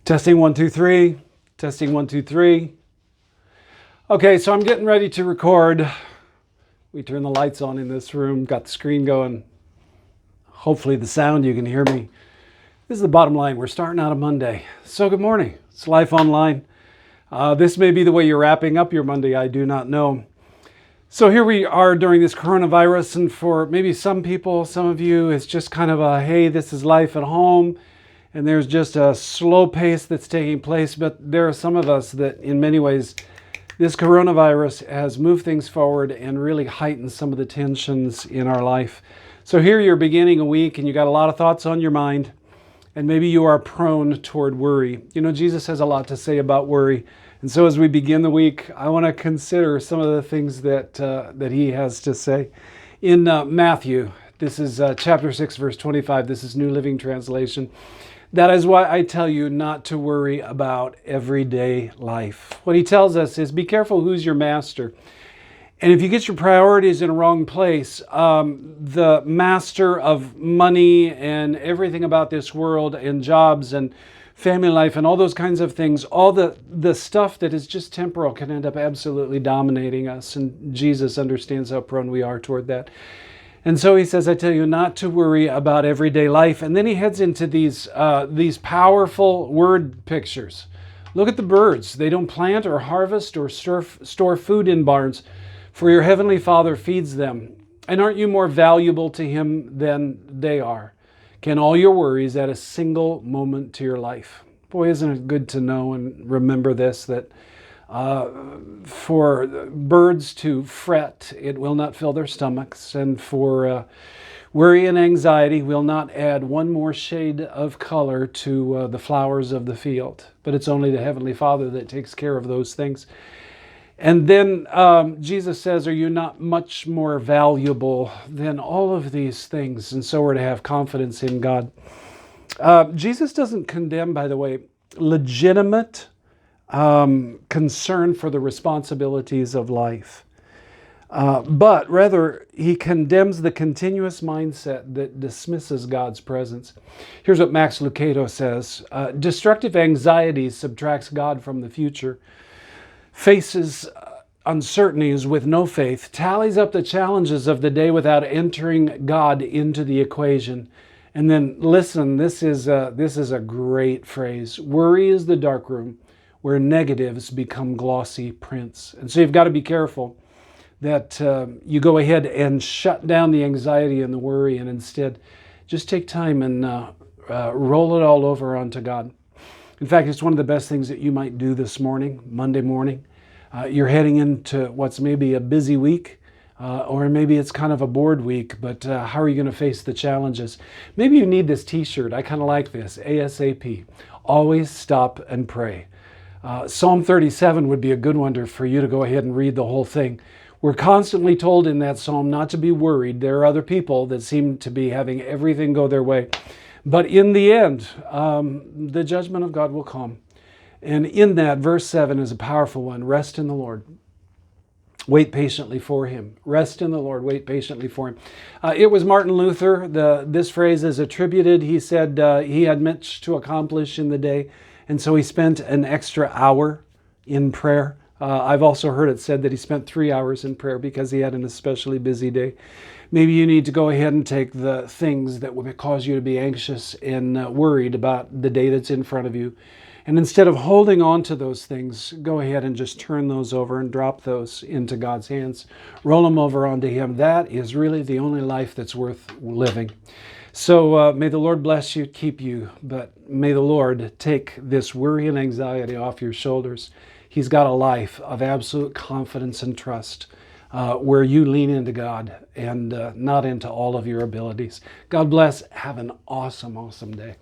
Testing 1, 2, 3. Testing 1, 2, 3. Okay, so I'm getting ready to record. We turn the lights on in this room, got the screen going. Hopefully the sound, you can hear me. This is the bottom line. We're starting out a Monday. So good morning. It's Life Online. This may be the way you're wrapping up your Monday. I do not know. So here we are during this coronavirus, and for maybe some people, some of you, it's just kind of a, hey, this is life at home. And there's just a slow pace that's taking place. But there are some of us that in many ways, this coronavirus has moved things forward and really heightened some of the tensions in our life. So here you're beginning a week and you got a lot of thoughts on your mind. And maybe you are prone toward worry. You know, Jesus has a lot to say about worry. And so as we begin the week, I want to consider some of the things that he has to say. In Matthew, this is chapter 6, verse 25. This is New Living Translation. That is why I tell you not to worry about everyday life. What he tells us is be careful who's your master. And if you get your priorities in a wrong place, the master of money and everything about this world and jobs and family life and all those kinds of things, all the stuff that is just temporal can end up absolutely dominating us. And Jesus understands how prone we are toward that. And so he says, I tell you not to worry about everyday life. And then he heads into these powerful word pictures. Look at the birds. They don't plant or harvest or store food in barns, for your heavenly Father feeds them. And aren't you more valuable to him than they are? Can all your worries add a single moment to your life? Boy, isn't it good to know and remember this, that for birds to fret, it will not fill their stomachs, and for worry and anxiety will not add one more shade of color to the flowers of the field. But it's only the Heavenly Father that takes care of those things. And then Jesus says, are you not much more valuable than all of these things? And so we're to have confidence in God. Jesus doesn't condemn, by the way, legitimate concern for the responsibilities of life. But rather, he condemns the continuous mindset that dismisses God's presence. Here's what Max Lucado says. Destructive anxiety subtracts God from the future, faces uncertainties with no faith, tallies up the challenges of the day without entering God into the equation. And then listen, this is a great phrase. Worry is the darkroom where negatives become glossy prints. And so you've got to be careful that you go ahead and shut down the anxiety and the worry, and instead just take time and roll it all over onto God. In fact, it's one of the best things that you might do this morning, Monday morning. You're heading into what's maybe a busy week, or maybe it's kind of a bored week, but how are you going to face the challenges? Maybe you need this t-shirt. I kind of like this, ASAP. Always stop and pray. Psalm 37 would be a good one for you to go ahead and read the whole thing. We're constantly told in that psalm not to be worried. There are other people that seem to be having everything go their way. But in the end, the judgment of God will come. And in that, verse 7 is a powerful one. Rest in the Lord. Wait patiently for him. Rest in the Lord. Wait patiently for him. It was Martin Luther. This phrase is attributed. He said he had much to accomplish in the day, and so he spent an extra hour in prayer. I've also heard it said that he spent 3 hours in prayer because he had an especially busy day. Maybe you need to go ahead and take the things that would cause you to be anxious and worried about the day that's in front of you. And instead of holding on to those things, go ahead and just turn those over and drop those into God's hands. Roll them over onto him. That is really the only life that's worth living. So may the Lord bless you, keep you, but may the Lord take this worry and anxiety off your shoulders. He's got a life of absolute confidence and trust where you lean into God and not into all of your abilities. God bless. Have an awesome, awesome day.